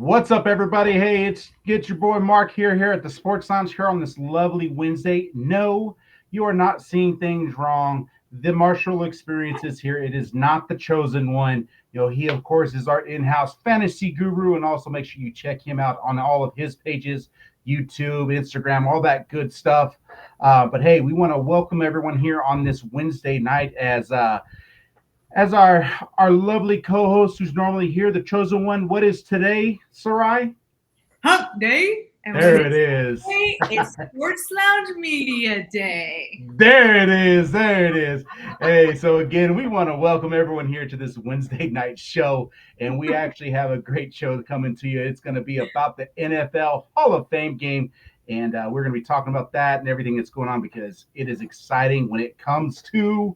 What's up, everybody? Hey, it's get your boy Mark here at the Sports Lounge here on this lovely Wednesday. No, you are not seeing things wrong. The Marshall experience is here. It is not the chosen one. He of course is our in-house fantasy guru, and also make sure you check him out on all of his pages, YouTube, Instagram, all that good stuff. But hey, we want to welcome everyone here on this Wednesday night as our lovely co-host who's normally here, the chosen one. What is today, Sarai? Hump Day. And there it is. It's Sports Lounge Media Day. There it is. There it is. Hey, so again, we want to welcome everyone here to this Wednesday night show. And we actually have a great show coming to you. It's going to be about the NFL Hall of Fame game. And we're going to be talking about that and everything that's going on because it is exciting when it comes to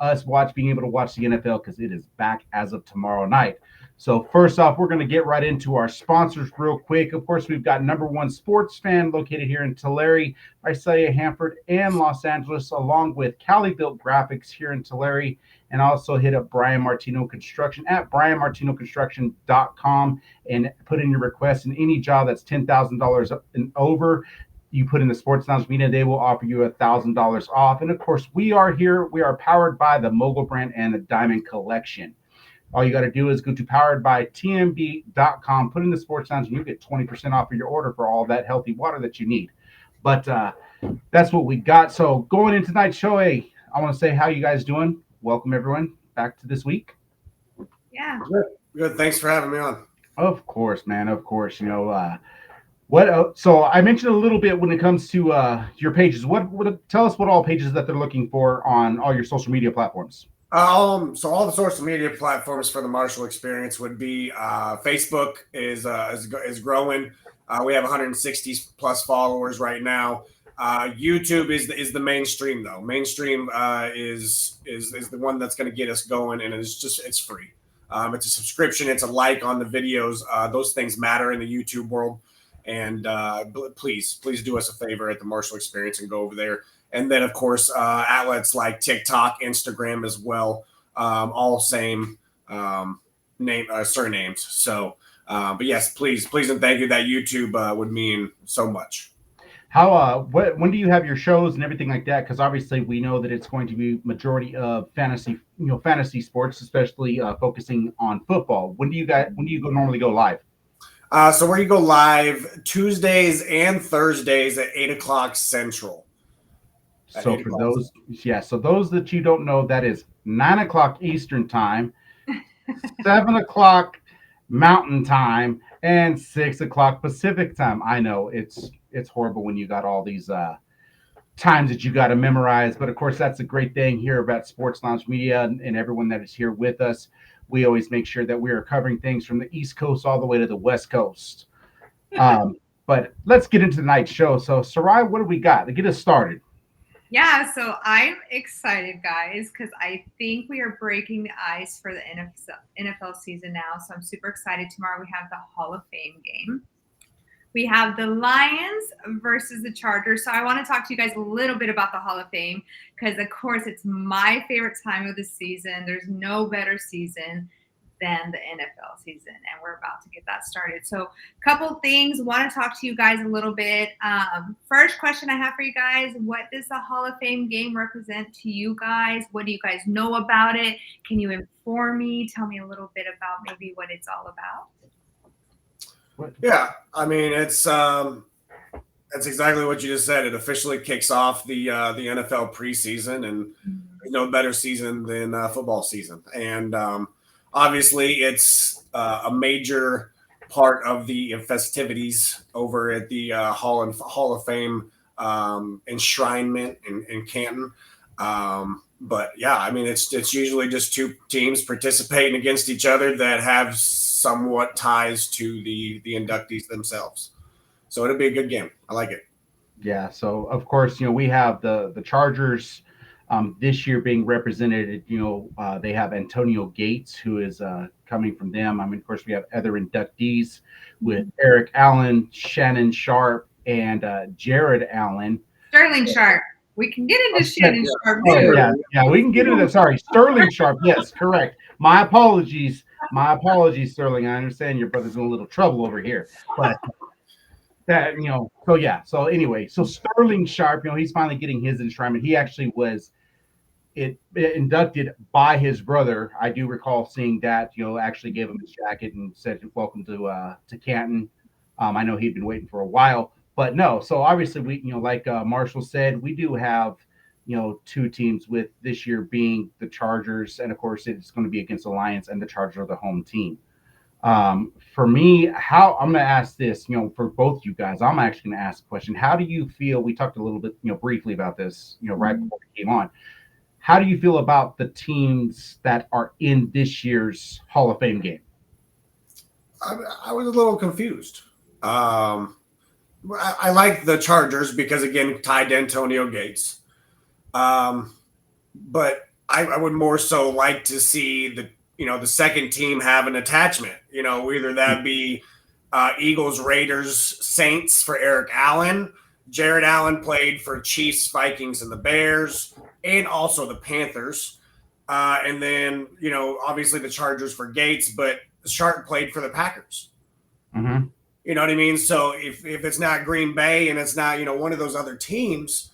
us being able to watch the NFL because it is back as of tomorrow night. So first off, we're going to get right into our sponsors real quick. Of course, we've got Number One Sports Fan located here in Tulare, Visalia, Hanford, and Los Angeles, along with Cali Built Graphics here in Tulare. And also hit up Brian Martino Construction at brianmartinoconstruction.com and put in your request. And any job that's $10,000 and over, you put in the Sports Lounge Media, they will offer you $1,000 off. And of course, we are here. We are powered by the Mogul brand and the Diamond Collection. All you got to do is go to poweredbytmb.com, put in the Sports Lounge, and you get 20% off of your order for all that healthy water that you need. But that's what we got. So going into tonight's show, hey, I want to say how you guys doing. Welcome, everyone, back to this week. Yeah. Good. Thanks for having me on. Of course, man. Of course. So I mentioned a little bit when it comes to your pages. Tell us what all pages that they're looking for on all your social media platforms. So all the social media platforms for the Marshall Experience would be Facebook is growing. We have 160 plus followers right now. YouTube is the mainstream though. Mainstream is the one that's going to get us going, and it's free. It's a subscription. It's a like on the videos. Those things matter in the YouTube world. And please do us a favor at the Marshall Experience and go over there. And then, of course, outlets like TikTok, Instagram as well, all same surnames. So, but yes, please and thank you. That YouTube would mean so much. When do you have your shows and everything like that? Because obviously we know that it's going to be majority of fantasy sports, especially focusing on football. When do you normally go live? So we're going to go live Tuesdays and Thursdays at 8:00 Central. So for those that you don't know, that is 9:00 Eastern time, 7:00 Mountain time, and 6:00 Pacific time. I know it's horrible when you got all these times that you got to memorize, but of course that's a great thing here about Sports Lounge Media and everyone that is here with us. We always make sure that we are covering things from the East Coast all the way to the West Coast. But let's get into tonight's show. So, Sarai, what do we got to get us started? Yeah, so I'm excited, guys, because I think we are breaking the ice for the NFL season now. So I'm super excited. Tomorrow we have the Hall of Fame game. We have the Lions versus the Chargers. So I want to talk to you guys a little bit about the Hall of Fame because, of course, it's my favorite time of the season. There's no better season than the NFL season, and we're about to get that started. So a couple things. Want to talk to you guys a little bit. First question I have for you guys, what does the Hall of Fame game represent to you guys? What do you guys know about it? Can you inform me? Tell me a little bit about maybe what it's all about. Yeah, I mean, that's exactly what you just said. It officially kicks off the NFL preseason, and there's no better season than football season. And obviously, it's a major part of the festivities over at the Hall of Fame enshrinement in Canton. But yeah, I mean, it's usually just two teams participating against each other that have somewhat ties to the inductees themselves. So it'll be a good game. I like it. Yeah. So of course, we have the Chargers this year being represented. They have Antonio Gates, who is coming from them. I mean, of course, we have other inductees with Eric Allen, Shannon Sharp, and Jared Allen. Sterling Sharp. We can get into Shannon Sharp. Yeah, we can get into that. Sorry, Sterling Sharp. Yes, correct. My apologies. My apologies, Sterling. I understand your brother's in a little trouble over here, but that so yeah. So anyway, so Sterling Sharp, he's finally getting his enshrinement. He actually was inducted by his brother. I do recall seeing that. Actually gave him his jacket and said welcome to Canton. I know he'd been waiting for a while, but no. So obviously we like Marshall said, we do have two teams with this year being the Chargers, and of course it's going to be against the Lions, and the Chargers are the home team. For me, how I'm going to ask this, for both you guys, I'm actually going to ask a question. How do you feel? We talked a little bit, briefly about this, right before we came on. How do you feel about the teams that are in this year's Hall of Fame game? I was a little confused. I like the Chargers because, again, tied to Antonio Gates. But I would more so like to see the second team have an attachment. Either that be Eagles, Raiders, Saints for Eric Allen. Jared Allen played for Chiefs, Vikings, and the Bears, and also the Panthers. And then, obviously the Chargers for Gates, but Sharp played for the Packers. Mm-hmm. You know what I mean? So if it's not Green Bay and it's not, one of those other teams,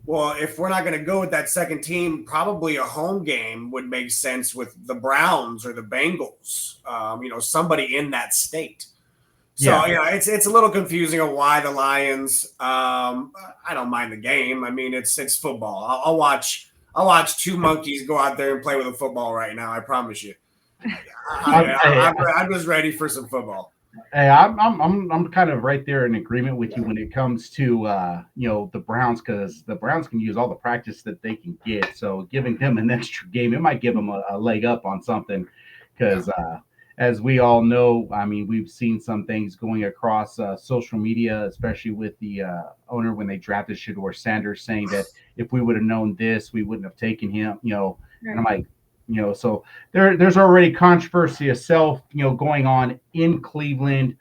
well, if we're not going to go with that second team, probably a home game would make sense with the Browns or the Bengals, somebody in that state. So, it's a little confusing on why the Lions. I don't mind the game. I mean, it's football. I'll watch two monkeys go out there and play with a football right now. I promise you. I'm just ready for some football. Hey, I'm kind of right there in agreement with you when it comes to the Browns, because the Browns can use all the practice that they can get. So giving them an extra game, it might give them a leg up on something, because as we all know, I mean, we've seen some things going across social media, especially with the owner when they drafted Shedeur Sanders, saying that if we would have known this, we wouldn't have taken him. Right. And I'm like, so there's already controversy itself, going on in Cleveland.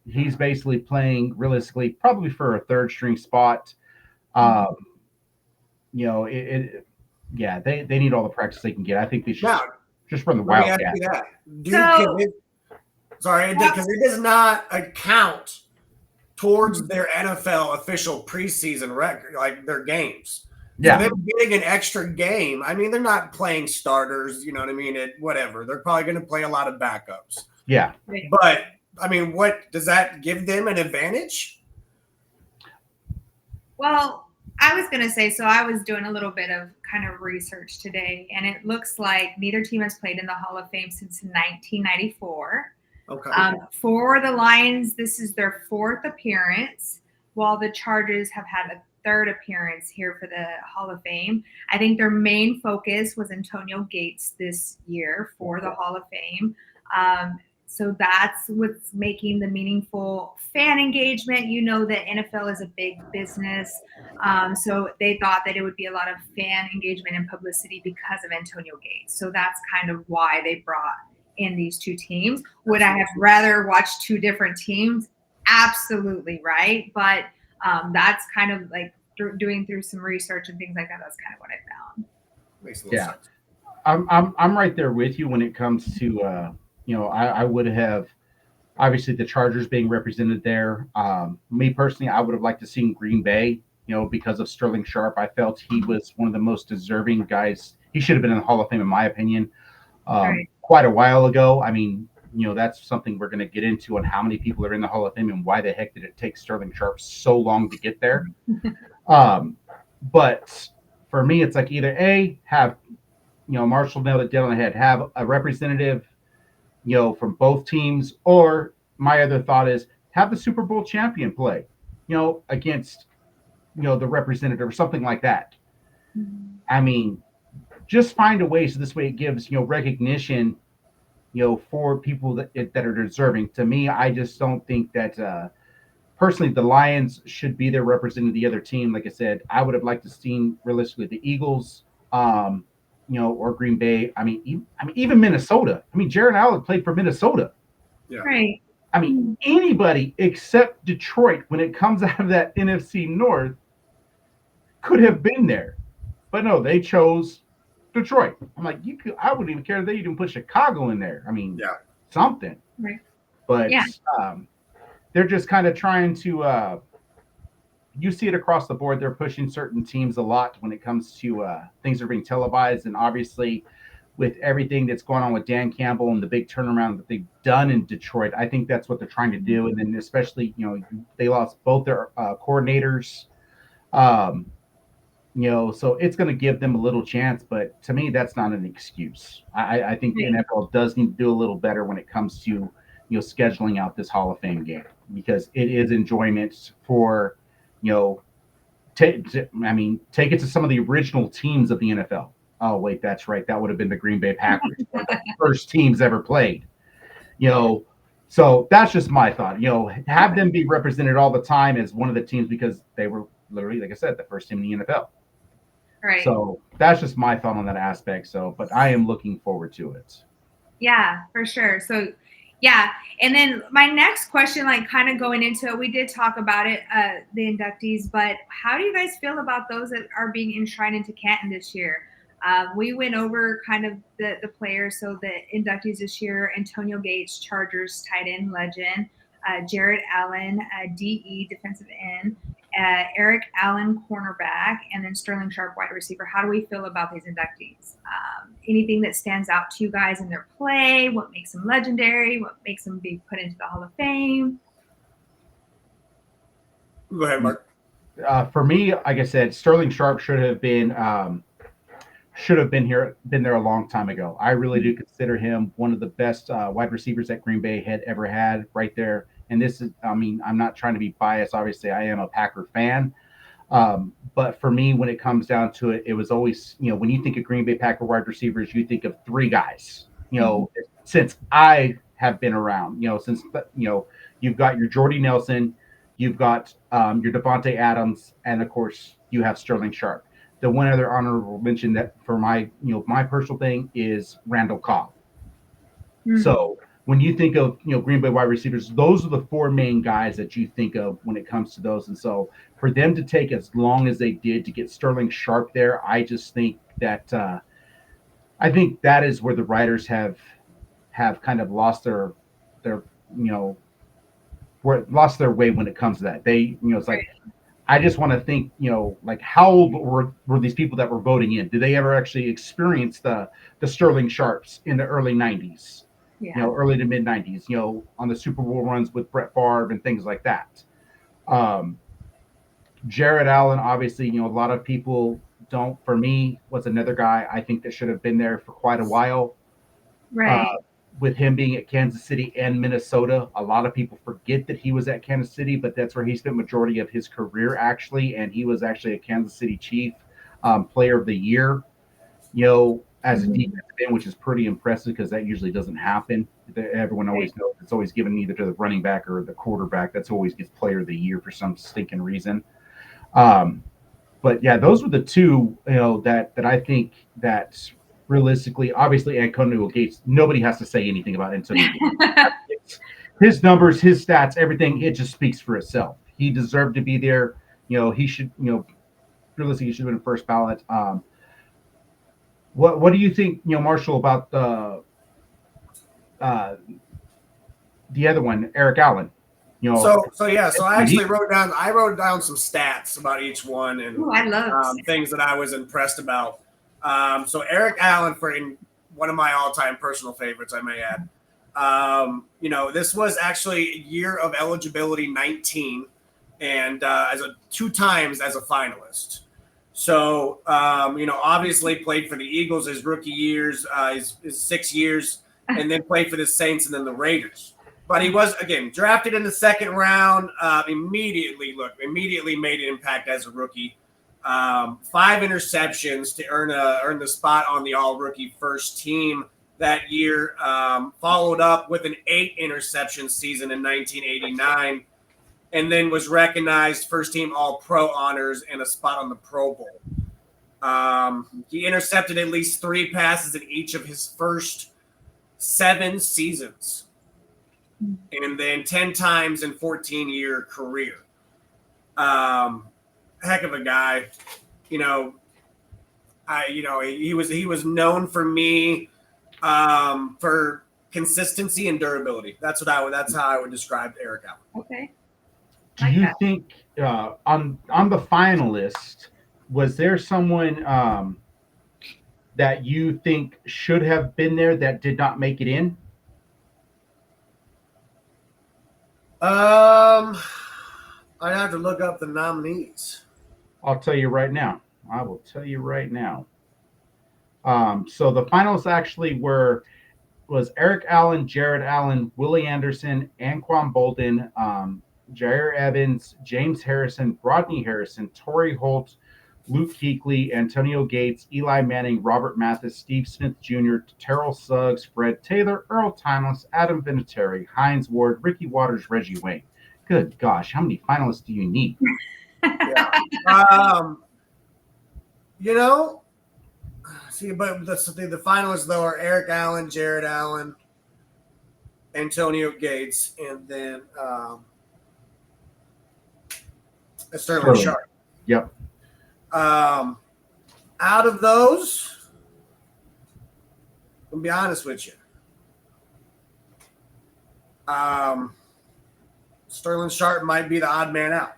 He's basically playing realistically probably for a third string spot. They need all the practice they can get. I think they should just run the Wildcat. Because it does not account towards their NFL official preseason record, like their games. Yeah, so them getting an extra game. I mean, they're not playing starters. You know what I mean? Whatever. They're probably going to play a lot of backups. Yeah, but I mean, what does that give them an advantage? Well, I was going to say, so I was doing a little bit of kind of research today, and it looks like neither team has played in the Hall of Fame since 1994. Okay. For the Lions, this is their fourth appearance, while the Chargers have had a third appearance here for the Hall of Fame. I think their main focus was Antonio Gates this year for the Hall of Fame. So that's what's making the meaningful fan engagement. The NFL is a big business. So they thought that it would be a lot of fan engagement and publicity because of Antonio Gates. So that's kind of why they brought in these two teams. Would I have rather watched two different teams? Absolutely, right? But that's kind of like doing through some research and things like that. That's kind of what I found. Makes a little sense. I'm right there with you when it comes to I would have obviously the Chargers being represented there. Me personally, I would have liked to see Green Bay, because of Sterling Sharp. I felt he was one of the most deserving guys. He should have been in the Hall of Fame, in my opinion, quite a while ago. I mean, that's something we're going to get into on how many people are in the Hall of Fame and why the heck did it take Sterling Sharp so long to get there. But for me, it's like either have, Marshall nailed it down on the head, have a representative, from both teams, or my other thought is have the Super Bowl champion play, against, the representative or something like that. I mean, just find a way so this way it gives, recognition, for people that are deserving. To me, I just don't think that personally the Lions should be there representing the other team. Like I said, I would have liked to see realistically the Eagles, or Green Bay. I mean, even Minnesota. I mean, Jared Allen played for Minnesota. Yeah. Right. I mean, anybody except Detroit, when it comes out of that NFC North, could have been there. But no, they chose Detroit. I'm like, I wouldn't even care if they even put Chicago in there. I mean, Yeah. something. Right. But Yeah. they're just kind of trying to. You see it across the board. They're pushing certain teams a lot when it comes to things that are being televised, and obviously, with everything that's going on with Dan Campbell and the big turnaround that they've done in Detroit, I think that's what they're trying to do. And then especially, they lost both their coordinators. Um, so it's going to give them a little chance, but to me, that's not an excuse. I think the Right. NFL does need to do a little better when it comes to scheduling out this Hall of Fame game, because it is enjoyment for you know take it to some of the original teams of the NFL. Oh wait, that's right, that would have been the Green Bay Packers, one of the first teams ever played. You know, so that's just my thought. Have them be represented all the time as one of the teams, because they were literally, like I said, the first team in the NFL. Right. So that's just my thought on that aspect. So, but I am looking forward to it. Yeah, for sure. So, yeah. And then my next question, like kind of going into it, we did talk about it, the inductees, but how do you guys feel about those that are being enshrined into Canton this year? We went over kind of the players. So the inductees this year: Antonio Gates, Chargers tight end legend; Jared Allen, DE defensive end; Eric Allen, cornerback; and then Sterling Sharp, wide receiver. How do we feel about these inductees? Anything that stands out to you guys in their play? What makes them legendary? What makes them be put into the Hall of Fame? Go ahead, Mark. For me, like I said, Sterling Sharp should have been there a long time ago. I really do consider him one of the best wide receivers that Green Bay had ever had, right there. And this is, I mean, I'm not trying to be biased. Obviously, I am a Packer fan. But for me, when it comes down to it, it was always, when you think of Green Bay Packer wide receivers, you think of three guys. Since I have been around, you've got your Jordy Nelson, you've got your Devontae Adams, and of course, you have Sterling Sharp. The one other honorable mention that for my personal thing is Randall Cobb. Mm-hmm. So when you think of Green Bay wide receivers, those are the four main guys that you think of when it comes to those. And so for them to take as long as they did to get Sterling Sharp there, I just think that is where the writers have kind of lost their lost their way when it comes to that. They it's like, I just want to think, like, how old were these people that were voting in? Did they ever actually experience the Sterling Sharps in the early '90s? Yeah. Early to mid '90s, on the Super Bowl runs with Brett Favre and things like that. Jared Allen, obviously, a lot of people don't. For me, was another guy I think that should have been there for quite a while. Right. With him being at Kansas City and Minnesota, a lot of people forget that he was at Kansas City, but that's where he spent majority of his career, actually. And he was actually a Kansas City Chief Player of the Year, as a defensive end, which is pretty impressive because that usually doesn't happen. Everyone always knows it's always given either to the running back or the quarterback. That's always gets Player of the Year for some stinking reason. But yeah, those were the two, that I think that realistically, obviously, Antonio Gates, nobody has to say anything about Antonio Gates. His numbers, his stats, everything, it just speaks for itself. He deserved to be there. He should, realistically, he should have been first ballot. What do you think, Marshall, about the other one, Eric Allen? So I actually wrote down some stats about each one and I love things that I was impressed about. So Eric Allen, one of my all-time personal favorites, I may add. This was actually a year of eligibility 19, and two times as a finalist. So obviously played for the Eagles his rookie years, his 6 years, and then played for the Saints and then the Raiders. But he was, again, drafted in the second round, immediately made an impact as a rookie. 5 interceptions to earn the spot on the all-rookie first team that year, followed up with an 8 interception season in 1989, and then was recognized first team all-pro honors and a spot on the Pro Bowl. He intercepted at least 3 passes in each of his first 7 seasons, and then 10 times in 14-year career. Heck of a guy. He was known for me for consistency and durability. That's how I would describe Eric Allen. Okay. Do you think on the finalist, was there someone that you think should have been there that did not make it in? I'd have to look up the nominees. I'll tell you right now. I will tell you right now. So the finalists actually was Eric Allen, Jared Allen, Willie Anderson, Anquan Bolden, Jair Evans, James Harrison, Rodney Harrison, Torrey Holt, Luke Kuechly, Antonio Gates, Eli Manning, Robert Mathis, Steve Smith Jr., Terrell Suggs, Fred Taylor, Earl Timeless, Adam Vinatieri, Hines Ward, Ricky Waters, Reggie Wayne. Good gosh, how many finalists do you need? Yeah. See, but the finalists though are Eric Allen, Jared Allen, Antonio Gates, and then Sterling Sharp. Yep. Out of those, I'll be honest with you. Sterling Sharp might be the odd man out.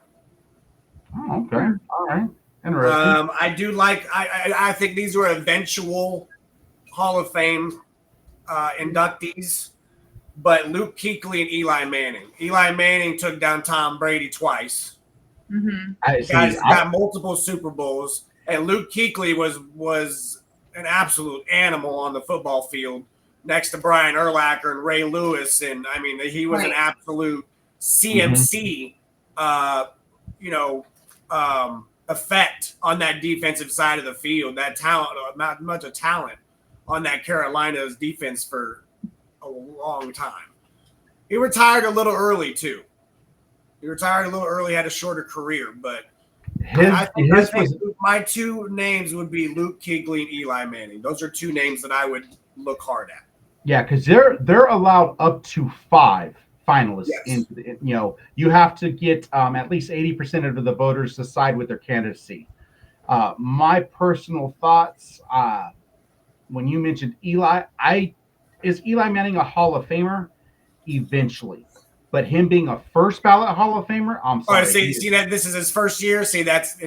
Oh, okay. All right. Interesting. I do like. I think these were eventual Hall of Fame inductees, but Luke Kuechly and Eli Manning. Eli Manning took down Tom Brady twice. Mm-hmm. Guys got multiple Super Bowls, and Luke Kuechly was an absolute animal on the football field next to Brian Urlacher and Ray Lewis, and I mean he was an absolute CMC. Effect on that defensive side of the field, that talent, not much of talent on that Carolina's defense for a long time. He retired a little early too. Had a shorter career, but I think my two names would be Luke Kuechly and Eli Manning. Those are two names that I would look hard at. Yeah, because they're allowed up to 5 finalists. Yes. You have to get at least 80% of the voters to side with their candidacy. My personal thoughts, when you mentioned Eli, is Eli Manning a Hall of Famer? Eventually. But him being a first ballot Hall of Famer, I'm sorry. See that this is his first year. See, that's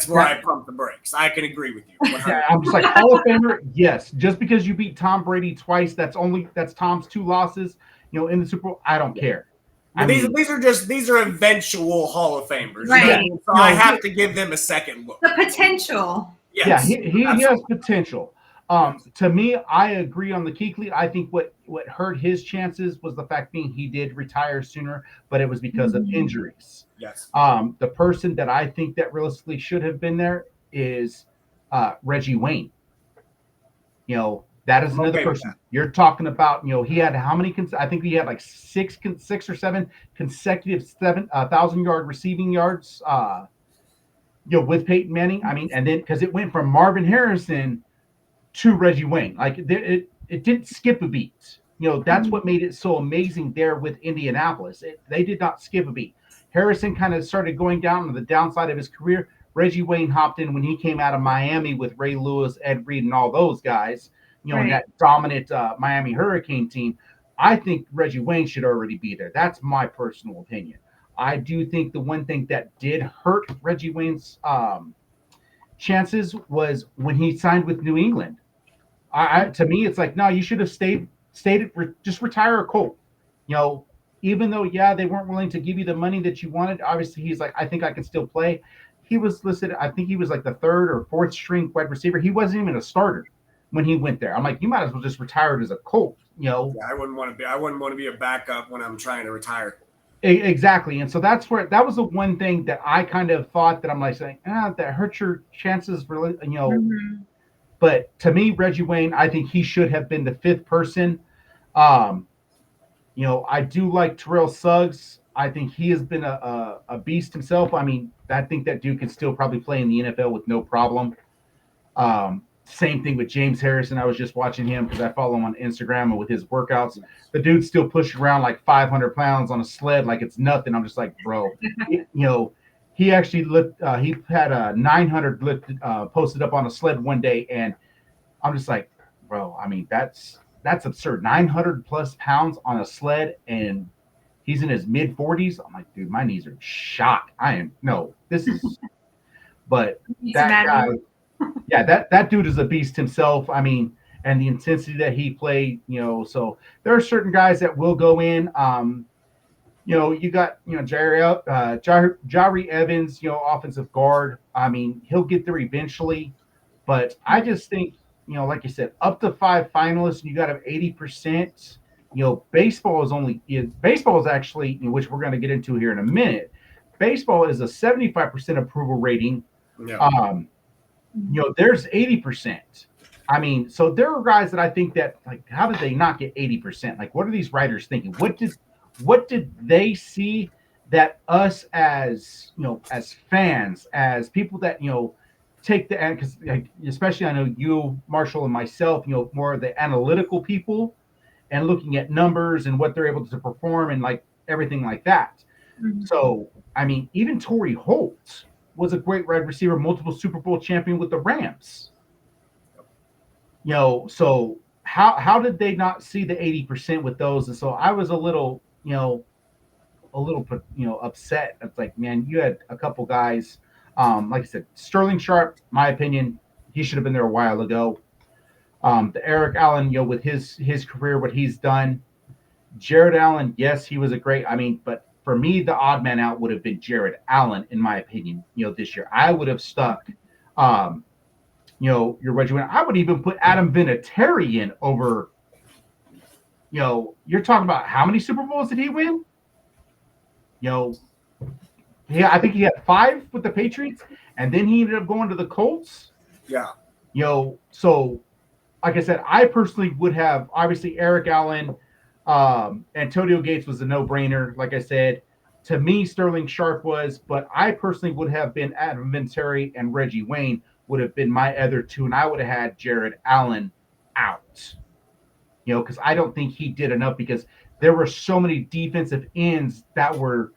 where I pump the brakes. I can agree with you. Yeah, I'm just like Hall of Famer. Yes, just because you beat Tom Brady twice, that's Tom's 2 losses. In the Super Bowl, I don't care. These are eventual Hall of Famers, right? So I have to give them a second look. The potential. Yes. Yeah, he has potential. To me, I agree on the Kuechly. I think what hurt his chances was the fact being he did retire sooner, but it was because of injuries. Yes. The person that I think that realistically should have been there is Reggie Wayne. That is another person. You're talking about, he had how many? I think he had like 6 or 7 consecutive 1,000-yard receiving yards. With Peyton Manning. I mean, and then because it went from Marvin Harrison to Reggie Wayne, like it didn't skip a beat. That's what made it so amazing there with Indianapolis. They did not skip a beat. Harrison kind of started going down on the downside of his career. Reggie Wayne hopped in when he came out of Miami with Ray Lewis, Ed Reed, and all those guys. In that dominant Miami Hurricane team. I think Reggie Wayne should already be there. That's my personal opinion. I do think the one thing that did hurt Reggie Wayne's chances was when he signed with New England. To me, it's like, no, you should have stayed, just retire a Colt. Even though, they weren't willing to give you the money that you wanted. Obviously, he's like, I think I can still play. He was listed, I think he was like the 3rd or 4th string wide receiver. He wasn't even a starter when he went there. I'm like, you might as well just retire as a Colt. Yeah, I wouldn't want to be a backup when I'm trying to retire. Exactly. And so that was the one thing that I kind of thought that I'm like saying, that hurts your chances for, But to me, Reggie Wayne, I think he should have been the 5th person. I do like Terrell Suggs. I think he has been a beast himself. I mean, I think that dude can still probably play in the NFL with no problem. Same thing with James Harrison. I was just watching him because I follow him on Instagram, and with his workouts, the dude's still pushing around like 500 pounds on a sled like it's nothing. I'm just like, bro, he actually he had a 900 lifted, posted up on a sled one day, and I'm just like, bro, I mean, that's absurd. 900 plus pounds on a sled, and he's in his mid 40s. I'm like, dude, my knees are shot. This is, but that guy, yeah, that dude is a beast himself. I mean, and the intensity that he played, so there are certain guys that will go in. You got, Jari Evans, offensive guard. I mean, he'll get there eventually, but I just think, like you said, up to 5 finalists, and you got to have 80%. Baseball is actually, which we're going to get into here in a minute. Baseball is a 75% approval rating. Yeah. There's 80%. I mean, so there are guys that I think that, like, how did they not get 80%? Like, what are these writers thinking? What did they see that us as, as fans, as people that, take the, because especially I know you, Marshall, and myself, more of the analytical people and looking at numbers and what they're able to perform and like everything like that. Mm-hmm. So, I mean, even Torrey Holt was a great wide receiver, multiple Super Bowl champion with the Rams. So how did they not see the 80% with those? And so I was a little upset. It's like, man, you had a couple guys, like I said, Sterling Sharp, my opinion, he should have been there a while ago. The Eric Allen, with his career, what he's done. Jared Allen, yes, he was a great, but for me, the odd man out would have been Jared Allen, in my opinion, this year. I would have stuck, your regiment. I would even put Adam Vinatieri in over, you're talking about how many Super Bowls did he win? I think he had 5 with the Patriots, and then he ended up going to the Colts. Yeah. So like I said, I personally would have, obviously, Eric Allen, Antonio Gates was a no-brainer. Like I said, to me, Sterling Sharp was, but I personally would have been Adam Vinatieri and Reggie Wayne would have been my other 2, and I would have had Jared Allen out. Because I don't think he did enough, because there were so many defensive ends that were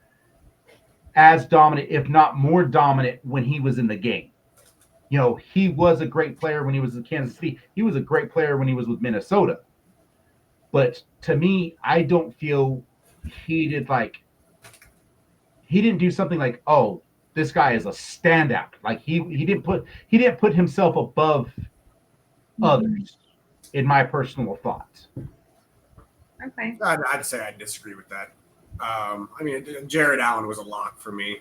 as dominant, if not more dominant, when he was in the game. He was a great player when he was in Kansas City. He was a great player when he was with Minnesota. But to me, I don't feel he didn't do something like, oh, this guy is a standout. Like he didn't put himself above others, in my personal thought. Okay. I'd say I disagree with that. Jared Allen was a lock for me.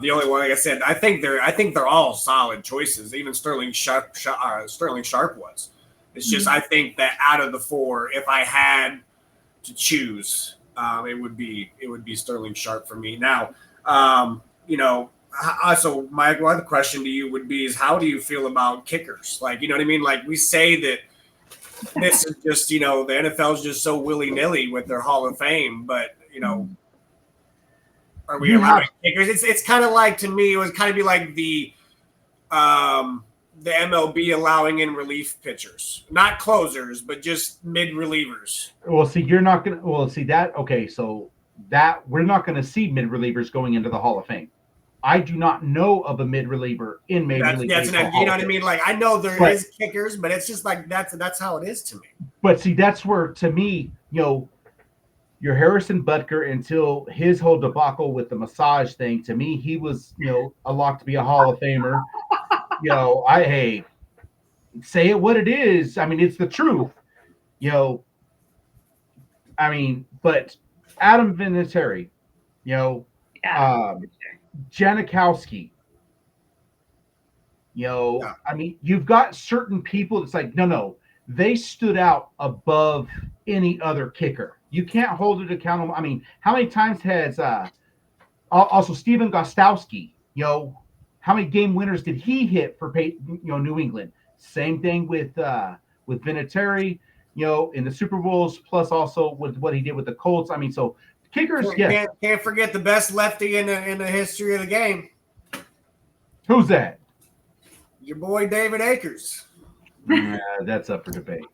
The only one, like I said, I think they're all solid choices. Even Sterling Sharp was. It's just I think that out of the 4, if I had to choose, it would be Sterling Sharp for me. Now, so my other question to you would be is how do you feel about kickers? Like, you know what I mean? Like we say that this is just, the NFL is just so willy-nilly with their Hall of Fame, but are we allowing kickers? It's kind of like, to me, it would kind of be like the MLB allowing in relief pitchers, not closers, but just mid relievers. Well, see, you're not gonna. Well, see that. Okay, so that we're not going to see mid relievers going into the Hall of Fame. I do not know of a mid reliever in Major League Baseball. You know what I mean? Like I know there is kickers, but it's just like that's how it is to me. But see, that's where, to me, your Harrison Butker, until his whole debacle with the massage thing, to me, he was, a lock to be a Hall of Famer. Hey, say it what it is. I mean, it's the truth. But Adam Vinatieri, Janikowski, you've got certain people that's like, no, they stood out above any other kicker. You can't hold it accountable. I mean, how many times has also Steven Gostkowski, how many game winners did he hit for New England? Same thing with Vinatieri, in the Super Bowls, plus also with what he did with the Colts. I mean, so kickers, yes. Can't forget the best lefty in the history of the game. Who's that? Your boy David Akers. Yeah, that's up for debate.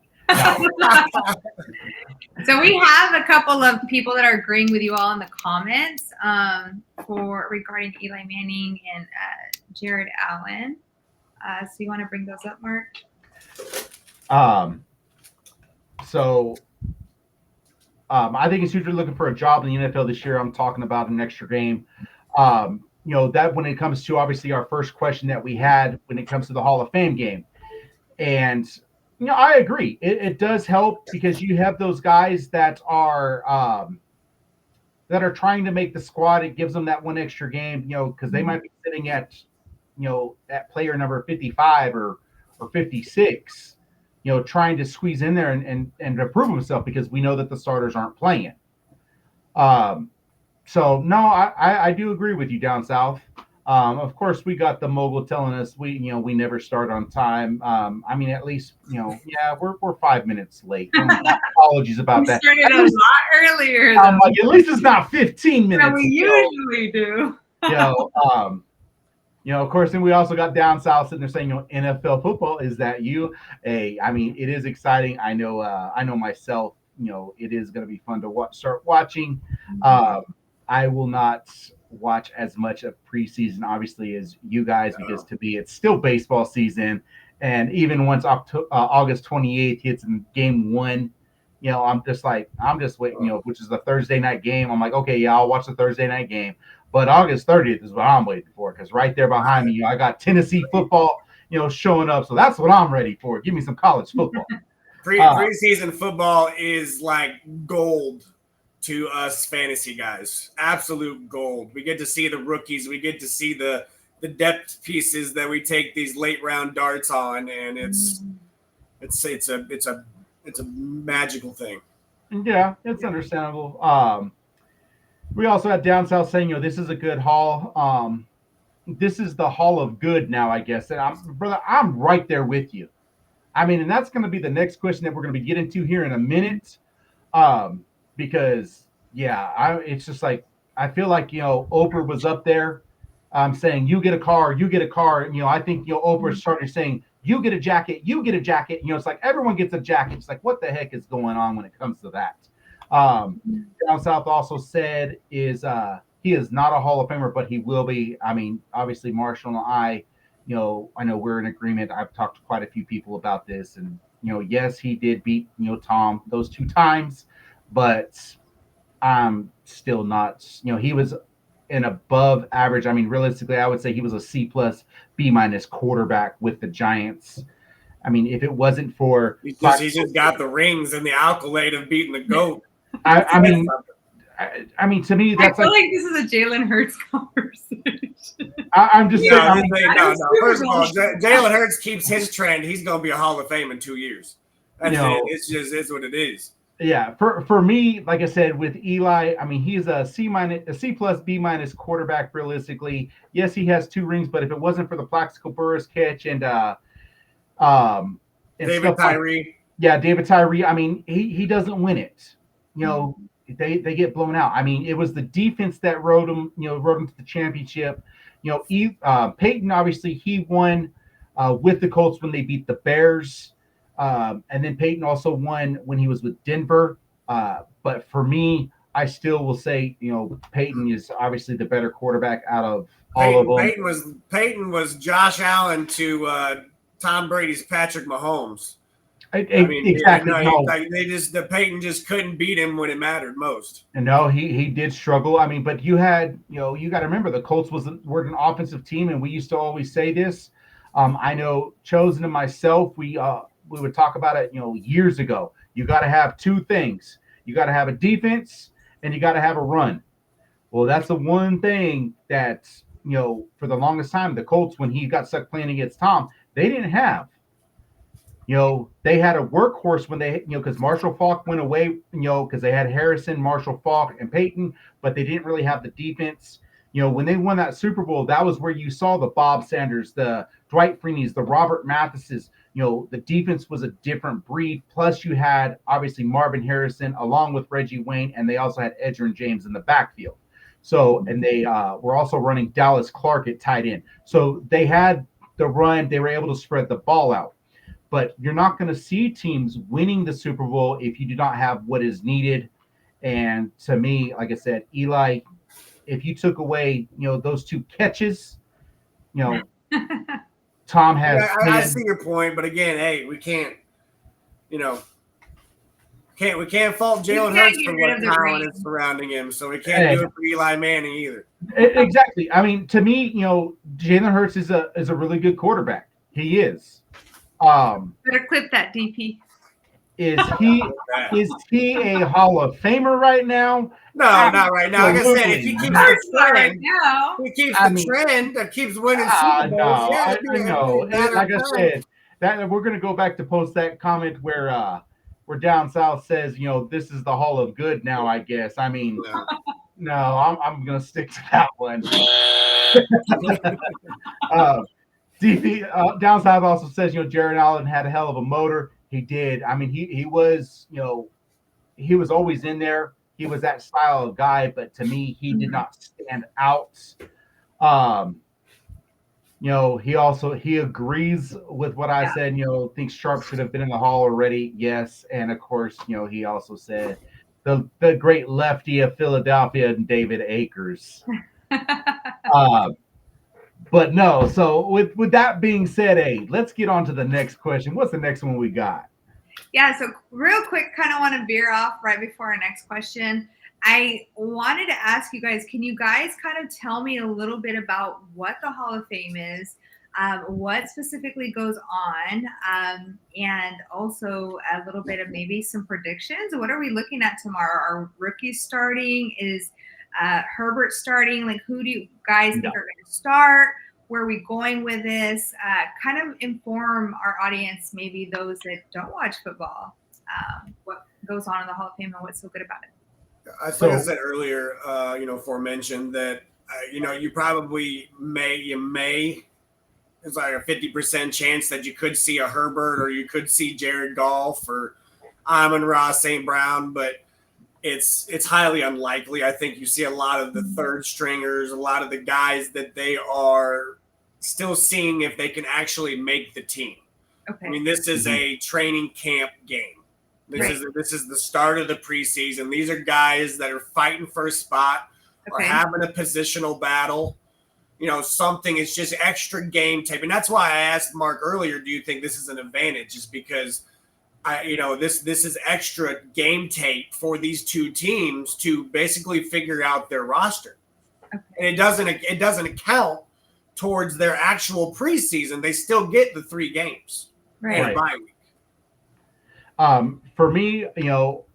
So we have a couple of people that are agreeing with you all in the comments regarding Eli Manning and Jared Allen. So you want to bring those up, Mark? I think it's usually looking for a job in the NFL this year. I'm talking about an extra game. That when it comes to obviously our first question that we had when it comes to the Hall of Fame game. And, I agree. It does help because you have those guys that are trying to make the squad. It gives them that one extra game, because they might be sitting at player number 55 or 56, trying to squeeze in there and improve himself because we know that the starters aren't playing. So no, I do agree with you down south. Of course, we got the mogul telling us we never start on time. At least we're 5 minutes late. Apologies about that. We started a lot earlier. I'm like, at least it's not 15 minutes. Yeah, we usually do. Of course, and we also got down south sitting there saying, NFL football, is that you? It is exciting. I know myself. It is going to be fun to start watching. I will not watch as much of preseason, obviously, as you guys, because to me, it's still baseball season. And even once August 28th hits in game 1, I'm just waiting, which is the Thursday night game. I'm like, okay, yeah, I'll watch the Thursday night game. But August 30th is what I'm waiting for, because right there behind me, I got Tennessee football, showing up. So that's what I'm ready for. Give me some college football. Preseason football is like gold to us fantasy guys. Absolute gold. We get to see the rookies. We get to see the depth pieces that we take these late round darts on, and it's a magical thing. Yeah, it's understandable. We also had down south saying, this is a good hall. This is the hall of good now, I guess. And I'm right there with you. And that's going to be the next question that we're going to be getting to here in a minute. Because it's just like, I feel like, Oprah was up there saying, you get a car. I think, Oprah started saying, you get a jacket. It's like everyone gets a jacket. It's like, what the heck is going on when it comes to that? Down south also said he is not a Hall of Famer, but he will be. Obviously Marshall and I know we're in agreement. I've talked to quite a few people about this, and yes, he did beat Tom those 2 times, but I'm still not. He was an above average. Realistically, I would say he was a C+, B- quarterback with the Giants. If it wasn't for he just got the rings and the accolade of beating the GOAT. to me, that's I feel like this is a Jalen Hurts conversation. I'm just saying. No. First of all, Jalen Hurts keeps his trend. He's going to be a Hall of Fame in 2 years. That's it. It's what it is. Yeah, for me, like I said, with Eli, he's a C+, B- quarterback. Realistically, yes, he has 2 rings, but if it wasn't for the Plaxico Burress catch and David Tyree, David Tyree, he doesn't win it. They get blown out. It was the defense that rode him to the championship. Peyton, obviously, he won with the Colts when they beat the Bears. And then Peyton also won when he was with Denver. But for me, I still will say, Peyton is obviously the better quarterback out of all of them. Peyton was Josh Allen to Tom Brady's Patrick Mahomes. Exactly. The Peyton just couldn't beat him when it mattered most. And no, he did struggle. but you had, you got to remember the Colts were an offensive team, and we used to always say this. I know Chosen and myself, we would talk about it, years ago. You got to have 2 things. You got to have a defense and you got to have a run. Well, that's the one thing that, for the longest time, the Colts, when he got stuck playing against Tom, they didn't have. They had a workhorse when they, because Marshall Faulk went away, because they had Harrison, Marshall Faulk, and Peyton, but they didn't really have the defense. When they won that Super Bowl, that was where you saw the Bob Sanders, the Dwight Freeney's, the Robert Mathises. The defense was a different breed. Plus, you had, obviously, Marvin Harrison along with Reggie Wayne, and they also had Edgerrin James in the backfield. So, and they were also running Dallas Clark at tight end. So they had the run. They were able to spread the ball out. but you're not going to see teams winning the Super Bowl if you do not have what is needed. And to me, like I said, Eli, if you took away, those 2 catches, Tom has Yeah, I see your point, but again, hey, we can't, we can't fault Jalen Hurts for what talent is surrounding him, so we can't do it for Eli Manning either. Exactly. I mean, to me, Jalen Hurts is a really good quarterback. He is. Better clip that, DP. Is he a Hall of Famer right now? No, not right now. Like I said, if he keeps the trend, trend that keeps winning Super Bowls. No, I know. Like I said, that we're gonna go back to post that comment where Down South says, this is the Hall of Good now. I guess. I mean, no, I'm gonna stick to that one. DP Down South also says, Jared Allen had a hell of a motor. He did. I mean, he was, he was always in there. He was that style of guy, but to me, he did not stand out. He agrees with what I said, thinks Sharp should have been in the Hall already. Yes. And of course, he also said the great lefty of Philadelphia, David Akers. But no, so with that being said, let's get on to the next question. What's the next one we got? Yeah, so real quick, kind of want to veer off right before our next question. I wanted to ask you guys, can you guys kind of tell me a little bit about what the Hall of Fame is, what specifically goes on, and also a little bit of maybe some predictions? What are we looking at tomorrow? Are rookies starting? Is Herbert starting? Like, who do you guys think are going to start? Where are we going with this? Kind of inform our audience, maybe those that don't watch football, what goes on in the Hall of Fame and what's so good about it. I think I said earlier, aforementioned that, you probably may, it's like a 50% chance that you could see a Herbert or you could see Jared Goff or Amon-Ra St. Brown, but it's highly unlikely. I think you see a lot of the third stringers, a lot of the guys that they are still seeing if they can actually make the team. Okay. I mean, this is a training camp game. This is the start of the preseason. These are guys that are fighting for a spot or having a positional battle. Something is just extra game tape. And that's why I asked Mark earlier, do you think this is an advantage? Just because this is extra game tape for these 2 teams to basically figure out their roster. Okay. And it doesn't account towards their actual preseason. They still get the 3 games. Right. Bye week. For me,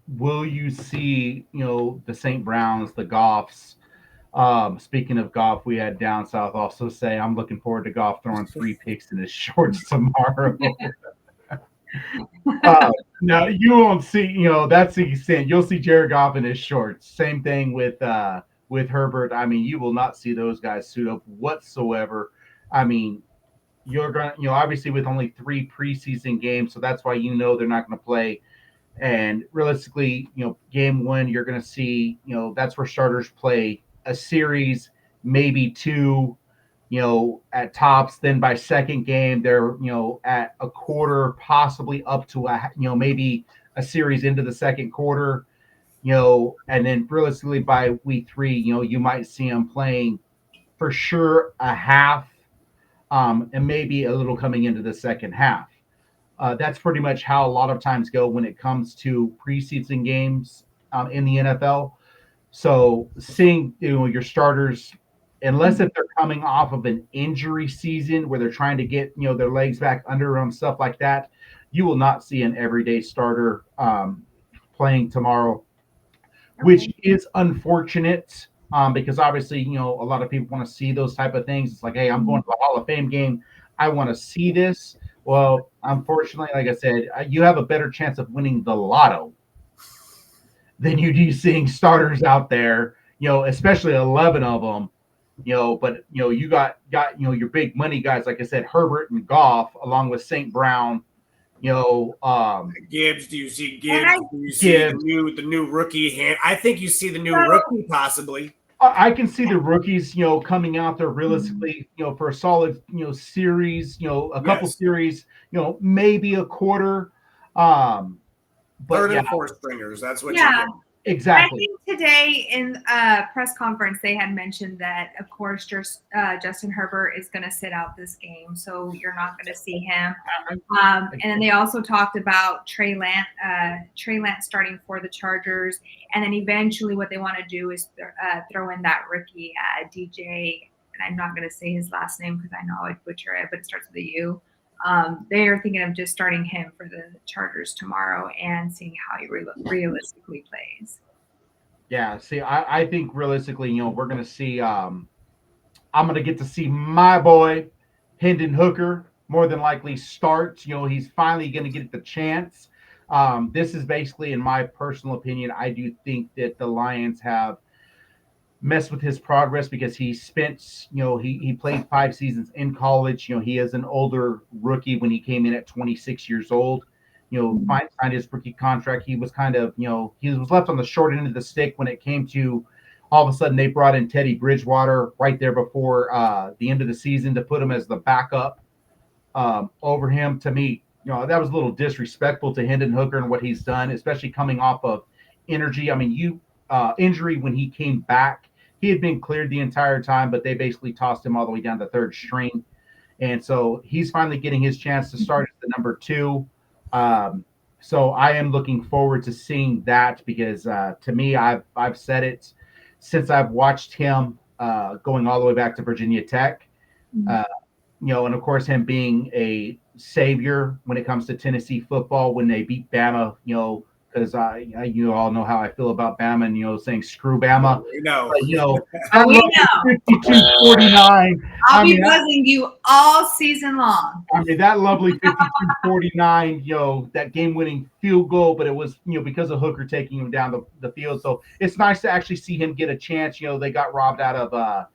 will you see, the St. Browns, the Goffs? Speaking of Goff, we had Down South also say, I'm looking forward to Goff throwing 3 picks in his shorts tomorrow. Now you won't see, that's the extent. You'll see Jared Goff in his shorts. Same thing with Herbert. I mean, you will not see those guys suit up whatsoever. I mean, you're going to, obviously with only 3 preseason games, so that's why they're not going to play. And realistically, game 1, you're going to see, that's where starters play a series, maybe 2, at tops. Then by second game, they're, at a quarter, possibly up to maybe a series into the second quarter, and then realistically by week 3, you might see them playing for sure a half, and maybe a little coming into the second half. That's pretty much how a lot of times go when it comes to preseason games in the NFL. So seeing your starters, unless if they're coming off of an injury season where they're trying to get their legs back under them, stuff like that, you will not see an everyday starter playing tomorrow, which is unfortunate. Because obviously, a lot of people want to see those type of things. It's like, hey, I'm going to the Hall of Fame game. I want to see this. Well, unfortunately, like I said, you have a better chance of winning the lotto than you do seeing starters out there, especially 11 of them, but, you got your big money guys, like I said, Herbert and Goff, along with St. Brown, Gibbs. Do you see Gibbs? Do you see the new rookie? I think you see the new rookie possibly. I can see the rookies, coming out there realistically, for a solid, series, a couple Yes. series, maybe a quarter. Um, but Third yeah, and fourth stringers. That's what you Yeah. get. I exactly. think today in press conference they had mentioned that, of course, Justin Herbert is going to sit out this game, so you're not going to see him. And then they also talked about Trey Lance starting for the Chargers, and then eventually what they want to do is throw in that rookie DJ, and I'm not going to say his last name because I know I'd butcher it, but it starts with a U. They are thinking of just starting him for the Chargers tomorrow and seeing how he realistically plays. Yeah, see, I think realistically, we're gonna see. I'm gonna get to see my boy Hendon Hooker more than likely start. He's finally gonna get the chance. This is basically, in my personal opinion, I do think that the Lions have messed with his progress because he spent, he played 5 seasons in college. He is an older rookie when he came in at 26 years old. Signed his rookie contract. He was kind of, he was left on the short end of the stick when it came to all of a sudden they brought in Teddy Bridgewater right there before the end of the season to put him as the backup over him. To me, that was a little disrespectful to Hendon Hooker and what he's done, especially coming off of energy. I mean, injury when he came back, he had been cleared the entire time, but they basically tossed him all the way down to third string. And so he's finally getting his chance to start as the number two. So I am looking forward to seeing that because to me, I've said it since I've watched him going all the way back to Virginia Tech. Uh, and of course, him being a savior when it comes to Tennessee football when they beat Bama, because you all know how I feel about Bama and, saying screw Bama. No. But, Oh, that we lovely know. 52-49. I'll I be mean, buzzing you all season long. that lovely 52-49, that game-winning field goal, but it was, because of Hooker taking him down the field. So it's nice to actually see him get a chance. They got robbed out of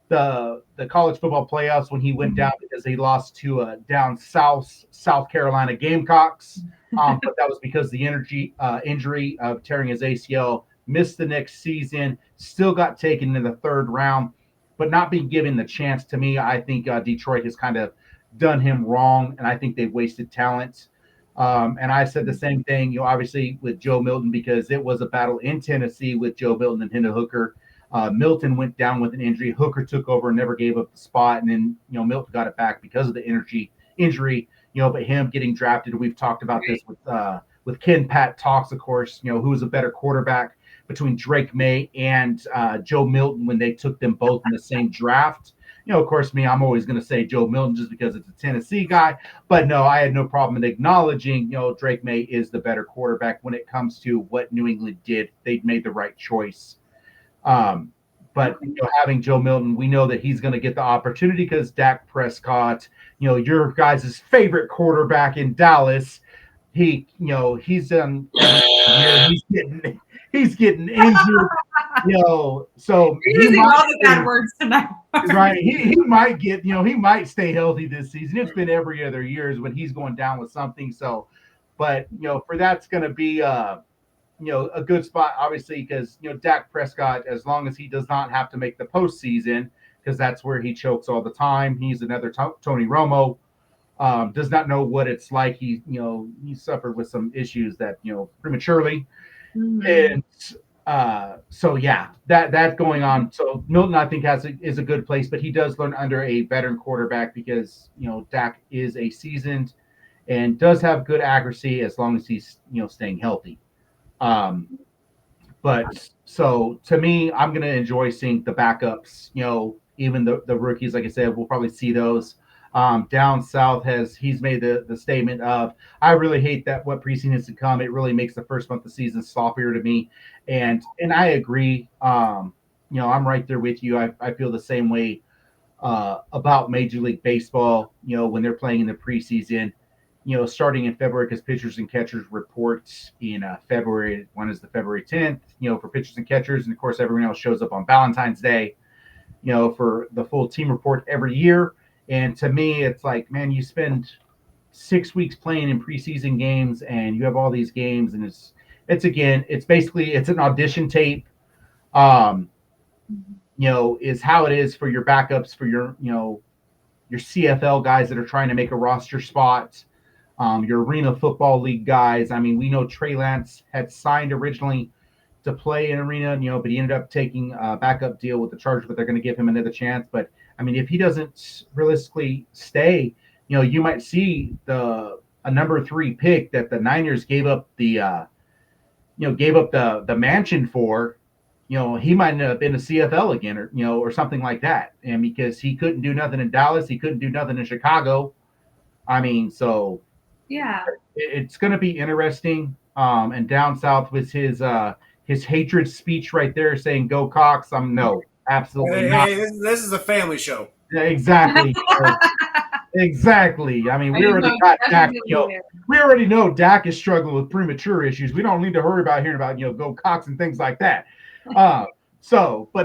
the college football playoffs when he went down because he lost to down South Carolina Gamecocks. But that was because the injury of tearing his ACL, missed the next season, still got taken in the third round, but not being given the chance. To me, I think Detroit has kind of done him wrong, and I think they've wasted talent. And I said the same thing, obviously with Joe Milton, because it was a battle in Tennessee with Joe Milton and Hendon Hooker. Milton went down with an injury. Hooker took over and never gave up the spot, and then Milton got it back because of the injury. But him getting drafted, we've talked about this with Ken Pat Talks, of course. Who was a better quarterback between Drake May and Joe Milton when they took them both in the same draft. Of course, I'm always going to say Joe Milton just because it's a Tennessee guy. But no, I had no problem in acknowledging, Drake May is the better quarterback when it comes to what New England did. They made the right choice. But having Joe Milton, we know that he's going to get the opportunity because Dak Prescott, your guys' favorite quarterback in Dallas, he's done he's getting injured, so You're using all the bad words tonight. Right, he might get, he might stay healthy this season. It's been every other years when he's going down with something. So, but for that's going to be a good spot, obviously, because Dak Prescott, as long as he does not have to make the postseason, because that's where he chokes all the time. He's another Tony Romo. Does not know what it's like. He suffered with some issues that prematurely, and so yeah, that going on. So Milton, I think, is a good place, but he does learn under a veteran quarterback because Dak is a seasoned and does have good accuracy as long as he's staying healthy. But so to me, I'm going to enjoy seeing the backups, even the rookies. Like I said, we'll probably see those. Down south he's made the statement of, I really hate that what preseason has to come. It really makes the first month of the season sloppier to me. And I agree. I'm right there with you. I feel the same way about Major League Baseball, when they're playing in the preseason. Starting in February, because pitchers and catchers report in February. One is the February 10th, for pitchers and catchers. And of course, everyone else shows up on Valentine's Day, for the full team report every year. And to me, it's like, man, you spend 6 weeks playing in preseason games and you have all these games. And it's basically, it's an audition tape. is how it is for your backups, for your your CFL guys that are trying to make a roster spot, your Arena Football League guys. I mean, we know Trey Lance had signed originally to play in Arena, but he ended up taking a backup deal with the Chargers, but they're going to give him another chance. But I mean, if he doesn't realistically stay, you might see a number 3 pick that the Niners gave up the mansion for. He might end up in a CFL again, or something like that. And because he couldn't do nothing in Dallas, he couldn't do nothing in Chicago. I mean, so Yeah. it's going to be interesting. And down south was his hatred speech right there, saying "Go Cox." No, absolutely not. Hey, this is a family show. Yeah, exactly. Exactly. I mean, we already got Dak. We already know Dak is struggling with premature issues. We don't need to worry about hearing about Go Cox and things like that. But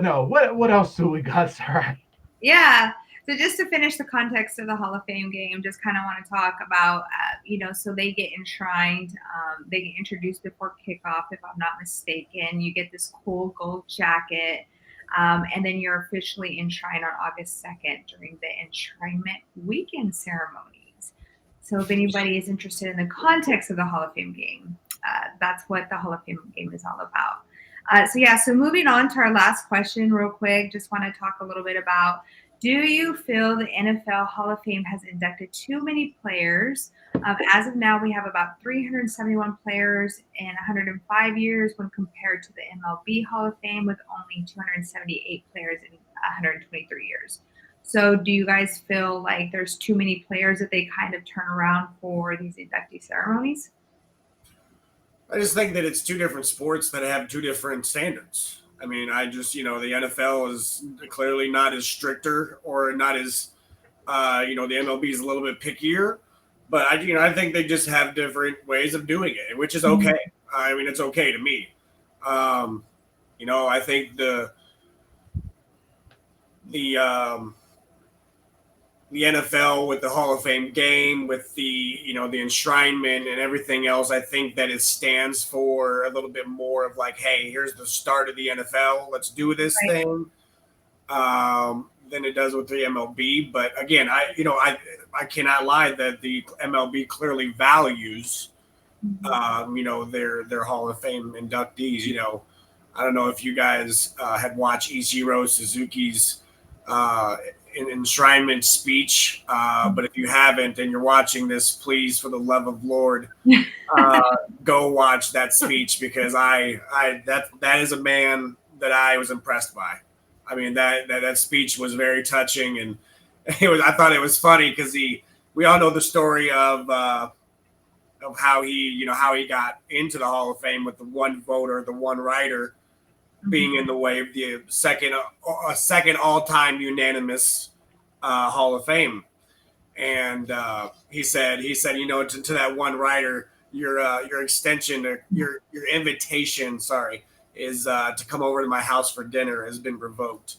no. What else do we got, Sarah? Yeah. So just to finish the context of the Hall of Fame game, just kind of want to talk about, so they get enshrined, they get introduced before kickoff, if I'm not mistaken. You get this cool gold jacket, and then you're officially enshrined on August 2nd during the enshrinement weekend ceremonies. So if anybody is interested in the context of the Hall of Fame game, that's what the Hall of Fame game is all about. So moving on to our last question real quick, just want to talk a little bit about, do you feel the NFL Hall of Fame has inducted too many players? As of now, we have about 371 players in 105 years when compared to the MLB Hall of Fame with only 278 players in 123 years. So do you guys feel like there's too many players that they kind of turn around for these inductee ceremonies? I just think that it's two different sports that have two different standards. I mean, the NFL is clearly not as stricter or not as, the MLB is a little bit pickier, but I think they just have different ways of doing it, which is okay. I mean, it's okay to me. I think the NFL with the Hall of Fame game, with the the enshrinement and everything else, I think that it stands for a little bit more of like, hey, here's the start of the NFL. Let's do this thing. Than it does with the MLB. But again, I cannot lie that the MLB clearly values their Hall of Fame inductees. I don't know if you guys had watched Ichiro Suzuki's enshrinement speech, but if you haven't and you're watching this, please, for the love of Lord, go watch that speech, because that is a man that I was impressed by. I mean, that speech was very touching, and I thought it was funny because we all know the story of how he got into the Hall of Fame with the one voter, the one writer being in the way of the second all-time unanimous Hall of Fame. And he said, to that one writer, your extension, your invitation, is to come over to my house for dinner has been revoked.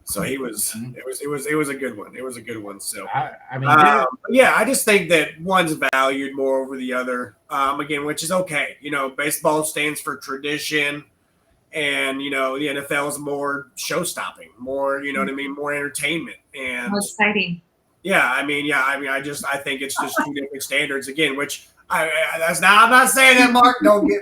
So it was a good one. It was a good one. So I just think that one's valued more over the other. Again, which is okay. Baseball stands for tradition. And the NFL is more show-stopping, more what I mean, more entertainment and more exciting. I think it's just two different standards again. Which I'm not saying that, Mark. Don't be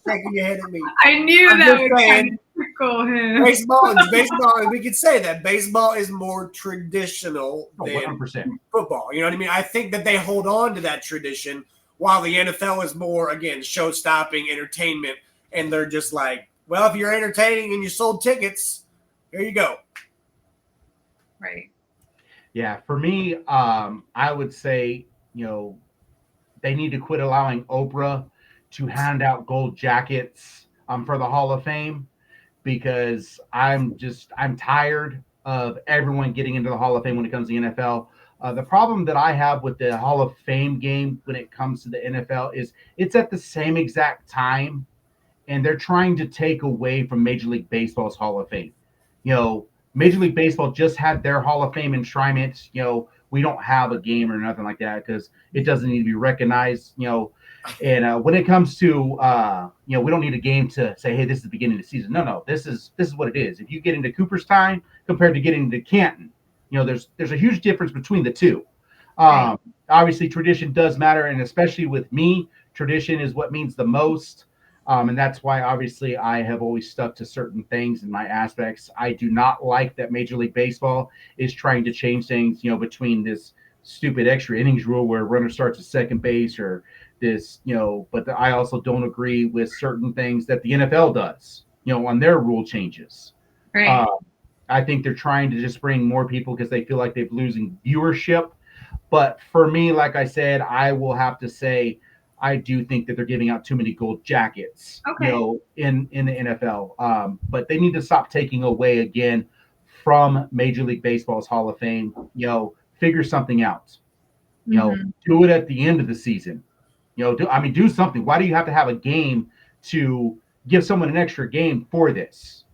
shaking your head at me. I knew that would kind of tickle him. Baseball. We could say that baseball is more traditional than 100%. Football. You know what I mean? I think that they hold on to that tradition, while the NFL is more, again, show-stopping, entertainment. And they're just like, well, if you're entertaining and you sold tickets, here you go. Right. Yeah, for me, I would say, they need to quit allowing Oprah to hand out gold jackets for the Hall of Fame, because I'm tired of everyone getting into the Hall of Fame when it comes to the NFL. The problem that I have with the Hall of Fame game when it comes to the NFL is it's at the same exact time, and they're trying to take away from Major League Baseball's Hall of Fame. Major League Baseball just had their Hall of Fame enshrinement. We don't have a game or nothing like that because it doesn't need to be recognized. And when it comes to we don't need a game to say, hey, this is the beginning of the season. No, this is what it is. If you get into Cooperstown compared to getting into Canton, there's a huge difference between the two. Right. Obviously, tradition does matter, and especially with me, tradition is what means the most. And that's why, obviously, I have always stuck to certain things in my aspects. I do not like that Major League Baseball is trying to change things, between this stupid extra innings rule where a runner starts at second base or this, but I also don't agree with certain things that the NFL does, on their rule changes. Right. Uh, I think they're trying to just bring more people because they feel like they're losing viewership. But for me, like I said, I will have to say I do think that they're giving out too many gold jackets, Okay. in the NFL. But they need to stop taking away again from Major League Baseball's Hall of Fame. Figure something out. Do it at the end of the season. Do something. Why do you have to have a game to give someone an extra game for this?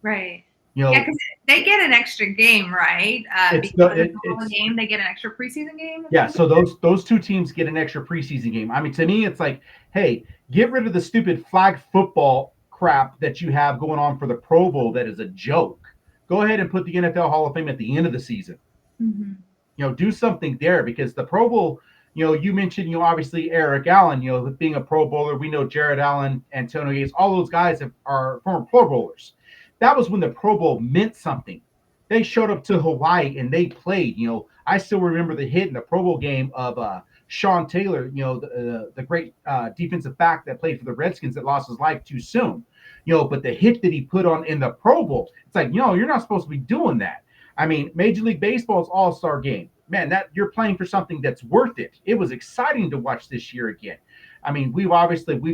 Right. You Yeah, know, because they get an extra game, right? it's Because the of the Hall of it's game, they get an extra preseason game. yeah. So those two teams get an extra preseason game. I mean, to me, it's like, hey, get rid of the stupid flag football crap that you have going on for the Pro Bowl. That is a joke. Go ahead and put the NFL Hall of Fame at the end of the season. Mm-hmm. Do something there because the Pro Bowl. You mentioned, obviously Eric Allen, being a Pro Bowler. We know Jared Allen, Antonio Gates, all those guys are former Pro Bowlers. That was when the Pro Bowl meant something. They showed up to Hawaii and they played. I still remember the hit in the Pro Bowl game of Sean Taylor, the great defensive back that played for the Redskins that lost his life too soon. But the hit that he put on in the Pro Bowl, it's like, you're not supposed to be doing that. I mean, Major League Baseball's All-Star game, man, that you're playing for something that's worth it. It was exciting to watch this year again. I mean, we've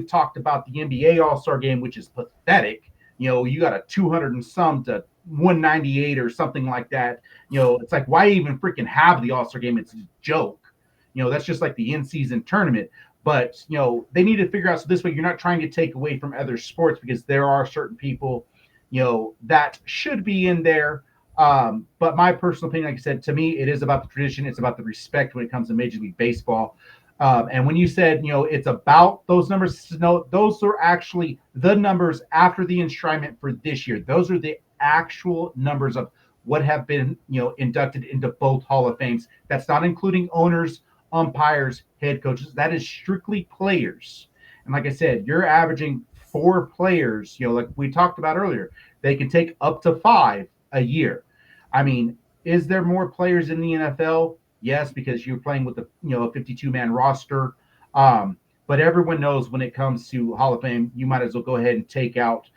talked about the NBA All-Star game, which is pathetic. You got a 200 and some to 198 or something like that. It's like, why even freaking have the All-Star game? It's a joke. That's just like the in-season tournament. But, they need to figure out so this way you're not trying to take away from other sports because there are certain people, that should be in there. But my personal opinion, like I said, to me, it is about the tradition. It's about the respect when it comes to Major League Baseball. And when you said, it's about those numbers, no, those are actually the numbers after the enshrinement for this year. Those are the actual numbers of what have been, inducted into both Hall of Fames. That's not including owners, umpires, head coaches. That is strictly players. And like I said, you're averaging 4 players, like we talked about earlier. They can take up to 5 a year. I mean, is there more players in the NFL? Yes, because you're playing with a 52-man roster. But everyone knows when it comes to Hall of Fame, you might as well go ahead and take out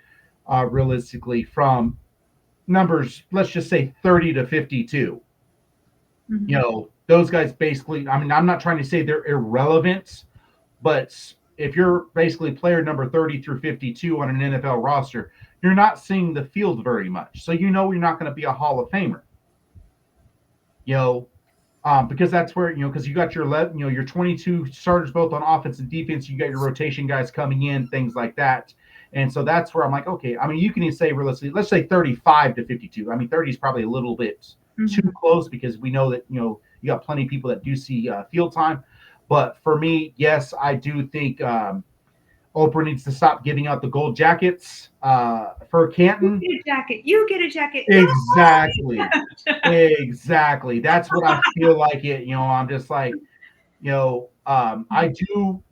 realistically from numbers, let's just say 30 to 52. Mm-hmm. Those guys basically, I mean, I'm not trying to say they're irrelevant, but if you're basically player number 30 through 52 on an NFL roster, you're not seeing the field very much. So you're not going to be a Hall of Famer. Because that's where, because you got your 22 starters both on offense and defense. You got your rotation guys coming in, things like that. And so that's where I'm like, okay, I mean, you can even say realistically, let's say 35 to 52. I mean, 30 is probably a little bit too close because we know that, you got plenty of people that do see field time. But for me, yes, I do think Oprah needs to stop giving out the gold jackets for Canton. You get a jacket. You get a jacket. Exactly. Exactly. That's what I feel like it. I'm just like, I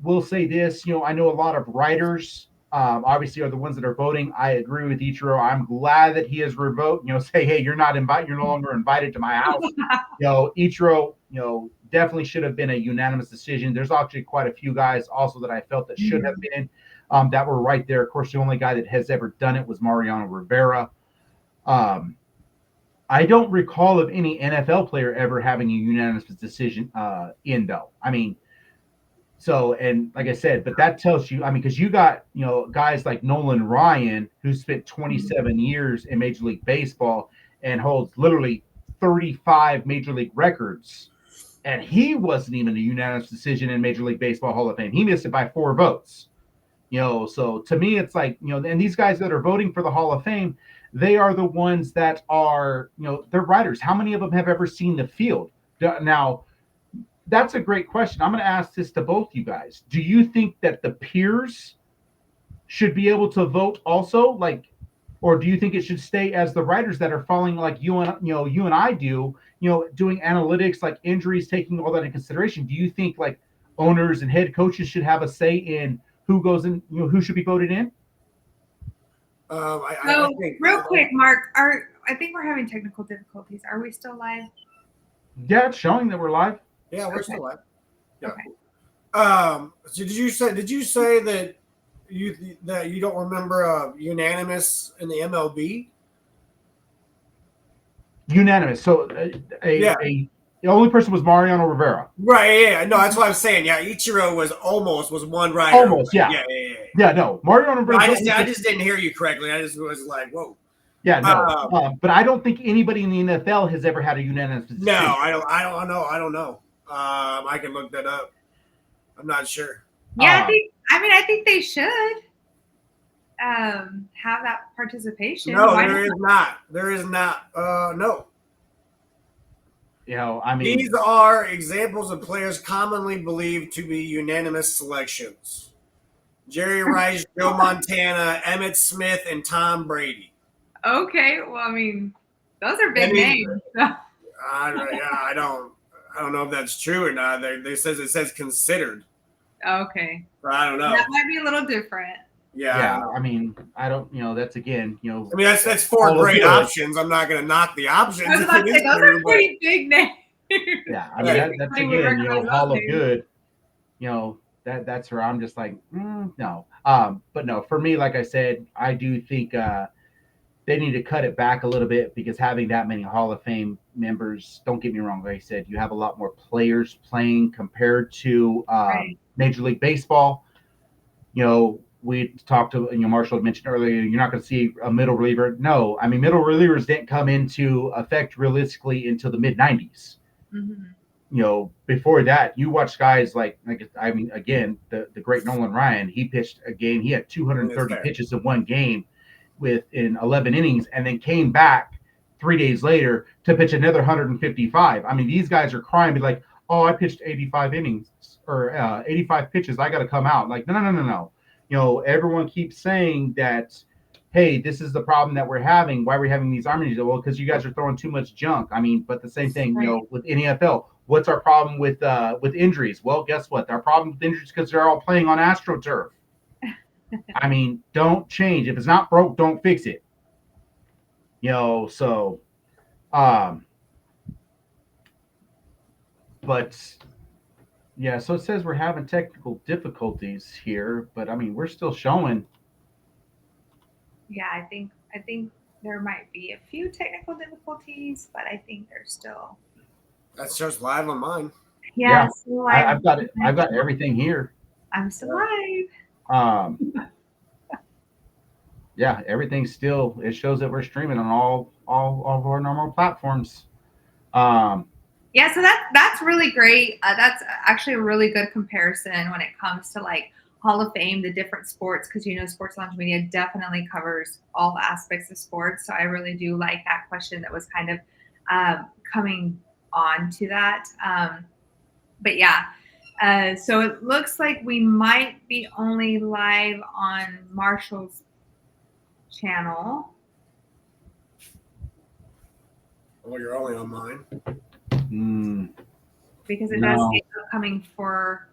will say this, I know a lot of writers obviously are the ones that are voting. I agree with Ichiro. I'm glad that he has revoked, say, hey, you're no longer invited to my house. Ichiro, definitely should have been a unanimous decision. There's actually quite a few guys also that I felt that should have been that were right there. Of course, the only guy that has ever done it was Mariano Rivera. I don't recall of any NFL player ever having a unanimous decision in though. I mean, so, and like I said, but that tells you, I mean, because you got, guys like Nolan Ryan, who spent 27 years in Major League Baseball and holds literally 35 Major League records. And he wasn't even a unanimous decision in Major League Baseball Hall of Fame. He missed it by 4 votes. So to me, it's like, and these guys that are voting for the Hall of Fame, they are the ones that are, they're writers. How many of them have ever seen the field? Now, that's a great question. I'm going to ask this to both you guys. Do you think that the peers should be able to vote also, like, or do you think it should stay as the writers that are following, like you and I do, doing analytics, like injuries, taking all that into consideration? Do you think like owners and head coaches should have a say in who goes in, who should be voted in? I think real quick, Mark, I think we're having technical difficulties. Are we still live? Yeah, it's showing that we're live. Yeah, we're still live. Yeah. Okay. So did you say that you don't remember unanimous in the MLB? Unanimous. So the only person was Mariano Rivera. Right. Yeah. No, that's what I'm saying. Yeah, Ichiro was one rider. Almost. Yeah. Yeah. No, Mariano Rivera. I just didn't hear you correctly. I just was like, whoa. Yeah, no. But I don't think anybody in the NFL has ever had a unanimous decision. No, I don't know. I can look that up. I'm not sure. Yeah, I think they should have that participation. No, there is not. There is not. No. I mean, these are examples of players commonly believed to be unanimous selections: Jerry Rice, Joe Montana, Emmitt Smith, and Tom Brady. Okay, well, I mean, those are big names. I don't know if that's true or not. It says considered. Okay. I don't know. That might be a little different. Yeah. I mean, I don't. That's again. I mean, that's four great options. I'm not going to knock the options. I was about to say, those are pretty big names. Yeah, I mean that's again. Hall of Good. That's where I'm just like, no. But no, for me, like I said, I do think they need to cut it back a little bit, because having that many Hall of Fame members, don't get me wrong, like I said, you have a lot more players playing compared to Major League Baseball. We talked to, Marshall had mentioned earlier, you're not going to see a middle reliever. No, I mean, middle relievers didn't come into effect realistically until the mid-90s. Mm-hmm. Before that, you watch guys again, the great Nolan Ryan, he pitched a game. He had 230 pitches in one game in 11 innings, and then came back 3 days later to pitch another 155. I mean, these guys are crying, be like, oh, I pitched 85 innings or 85 pitches. I got to come out. Like, no. Everyone keeps saying that, hey, this is the problem that we're having. Why are we having these arm injuries? Well, because you guys are throwing too much junk. I mean, but the same thing, with NFL. What's our problem with injuries? Well, guess what? Our problem with injuries because they're all playing on AstroTurf. I mean, don't change. If it's not broke, don't fix it. So, but yeah, so it says we're having technical difficulties here, but I mean, we're still showing. Yeah, I think there might be a few technical difficulties, but I think there's still. That shows live on mine. Yeah. I've got it. I've got everything here. I'm still live. Yeah, everything's still. It shows that we're streaming on all of our normal platforms. Yeah, so that's really great. That's actually a really good comparison when it comes to like Hall of Fame, the different sports, because Sports Lounge Media definitely covers all aspects of sports. So I really do like that question that was kind of coming on to that. But yeah. So it looks like we might be only live on Marshall's channel. Well, you're only on mine. Because it does say coming for.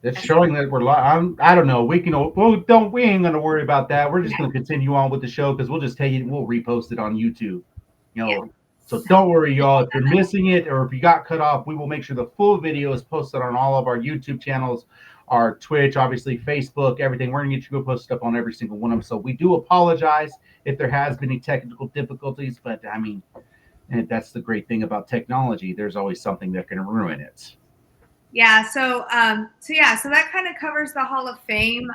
It's showing that we're live. I don't know. We ain't gonna worry about that. We're just gonna continue on with the show, because we'll just take it. We'll repost it on YouTube. So don't worry, y'all. If you're missing it or if you got cut off, we will make sure the full video is posted on all of our YouTube channels, our Twitch, obviously Facebook, everything. We're gonna get you go posted up on every single one of them. So we do apologize if there has been any technical difficulties, but I mean, and that's the great thing about technology. There's always something that can ruin it. Yeah. So that kind of covers the Hall of Fame.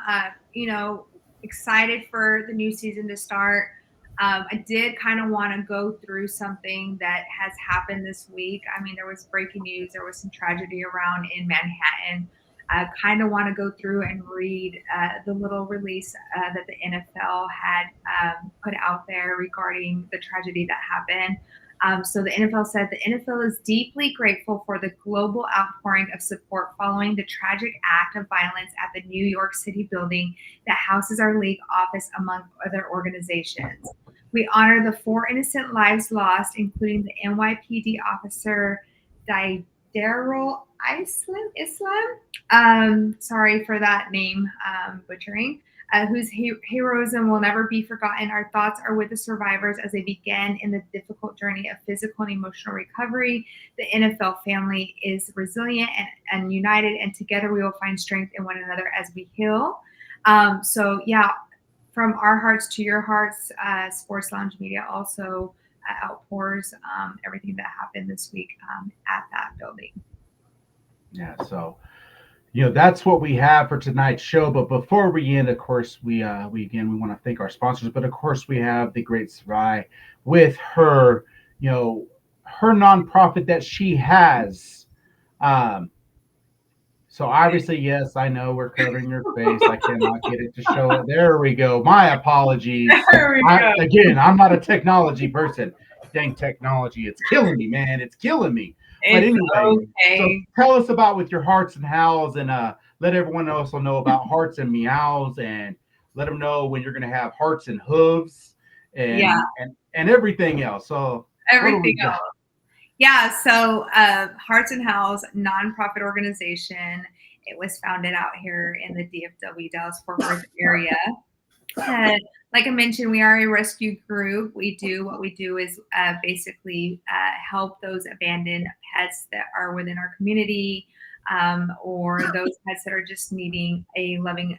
Excited for the new season to start. I did kind of want to go through something that has happened this week. I mean, there was breaking news. There was some tragedy around in Manhattan. I kind of want to go through and read the little release that the NFL had put out there regarding the tragedy that happened. So the NFL said the NFL is deeply grateful for the global outpouring of support following the tragic act of violence at the New York City building that houses our league office, among other organizations. We honor the 4 innocent lives lost, including the NYPD officer Daryl Islam. Sorry for that name butchering. Whose heroism will never be forgotten. Our thoughts are with the survivors as they begin in the difficult journey of physical and emotional recovery. The NFL family is resilient and united, and together we will find strength in one another as we heal. So, yeah, from our hearts to your hearts, Sports Lounge Media also outpours everything that happened this week at that building. Yeah, so that's what we have for tonight's show. But before we end, of course, we want to thank our sponsors. But of course, we have the great Sarai with her, her nonprofit that she has. So obviously, yes, I know we're covering your face. I cannot get it to show it. There we go. My apologies. There we go. Again, I'm not a technology person. Dang technology, it's killing me, man. It's killing me. But anyway, so tell us about with your Hearts and Howls, and let everyone also know about Hearts and Meows, and let them know when you're going to have Hearts and Hooves, and everything else. So everything else. Yeah, so Hearts and Howls, nonprofit organization. It was founded out here in the DFW, Dallas-Fort Worth area. Like I mentioned, we are a rescue group. What we do is basically help those abandoned pets that are within our community, or those pets that are just needing a loving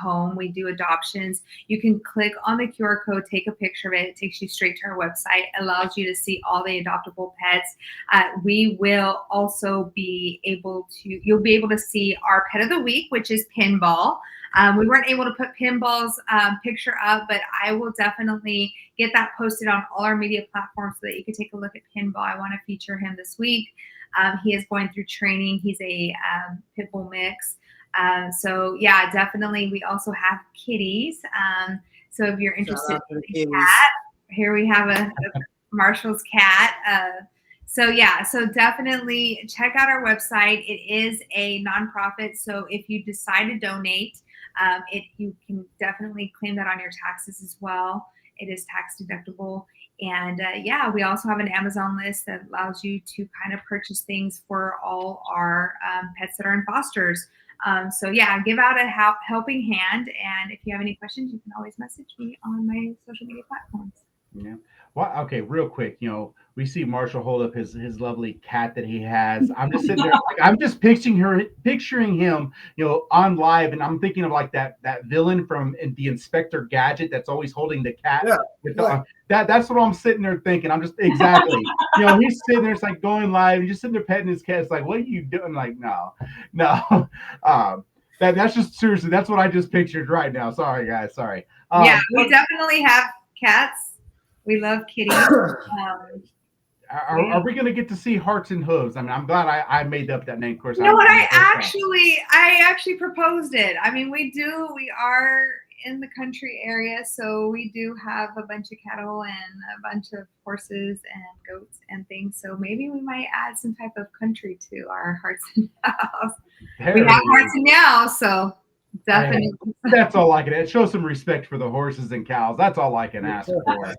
home. We do adoptions. You can click on the QR code, take a picture of it. It takes you straight to our website, allows you to see all the adoptable pets. We will also you'll be able to see our pet of the week, which is Pinball. We weren't able to put Pinball's picture up, but I will definitely get that posted on all our media platforms so that you can take a look at Pinball. I want to feature him this week. He is going through training. He's a pit bull mix. So yeah, definitely. We also have kitties. So if you're interested in a cat, here we have a Marshall's cat. So definitely check out our website. It is a nonprofit. So if you decide to donate, you can definitely claim that on your taxes as well. It is tax deductible. And we also have an Amazon list that allows you to kind of purchase things for all our pets that are in fosters. Give out a helping hand. And if you have any questions, you can always message me on my social media platforms. Yeah. Well, okay, real quick, we see Marshall hold up his lovely cat that he has. I'm just sitting there, I'm just picturing him, on live, and I'm thinking of like that villain from the Inspector Gadget that's always holding the cat. Yeah, that's what I'm sitting there thinking. I'm just exactly, he's sitting there, it's like going live, and just sitting there petting his cat. It's like, what are you doing? Like, no. That's just seriously, that's what I just pictured right now. Sorry, guys. Sorry. We definitely have cats. We love kitties. Are we going to get to see Hearts and Hooves? I mean, I'm glad I made up that name. Of course, I actually proposed it. I mean, we are in the country area, so we do have a bunch of cattle and a bunch of horses and goats and things. So maybe we might add some type of country to our Hearts and Howls. We have Hearts and Meows, so definitely. That's all I can add. Show some respect for the horses and cows. That's all I can ask for.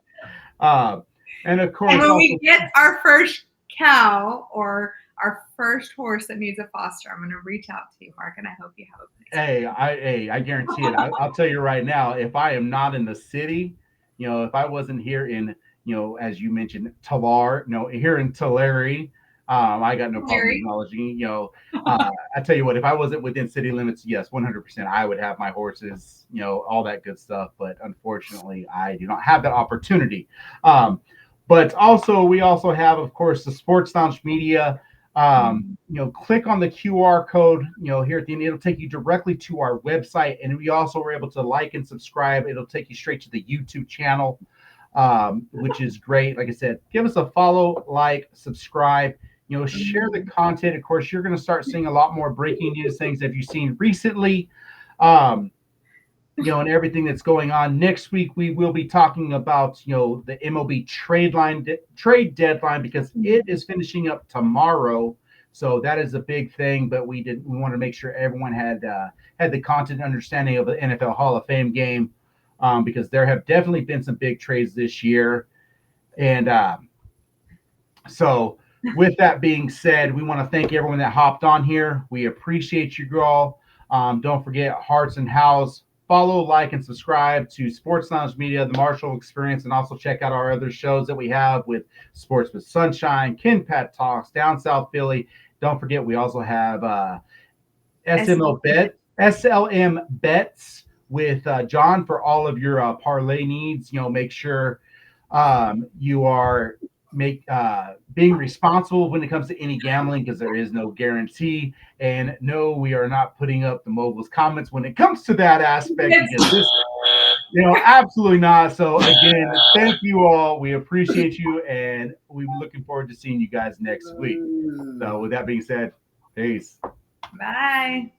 And of course, when we get our first cow or our first horse that needs a foster, I'm going to reach out to you, Mark, and I hope you have a place. I guarantee it. I'll tell you right now, if I am not in the city, if I wasn't here in, as you mentioned, Talar, here in Tulare, I got no problem acknowledging. I tell you what, if I wasn't within city limits, yes, 100%, I would have my horses, all that good stuff. But unfortunately, I do not have that opportunity. But also, we also have, of course, the Sports Lounge Media. Click on the QR code, here at the end. It'll take you directly to our website, and we also were able to like and subscribe. It'll take you straight to the YouTube channel, which is great. Like I said, give us a follow, like, subscribe. Share the content. Of course, you're going to start seeing a lot more breaking news things that you've seen recently. and everything that's going on. Next week we will be talking about the MLB trade deadline, because it is finishing up tomorrow. So that is a big thing. But we want to make sure everyone had the content understanding of the NFL Hall of Fame game, because there have definitely been some big trades this year. And so with that being said, we want to thank everyone that hopped on here. We appreciate you all. Don't forget Hearts and House. Follow, like, and subscribe to Sports Lounge Media, The Marshall Experience, and also check out our other shows that we have with Sports with Sunshine, Ken Pat Talks, Down South Philly. Don't forget, we also have SLM Bets with John for all of your parlay needs. Make sure you are being responsible when it comes to any gambling, because there is no guarantee. And no, we are not putting up the moguls comments when it comes to that aspect, because this, absolutely not. So again, thank you all. We appreciate you, and we're looking forward to seeing you guys next week. So with that being said, peace. Bye.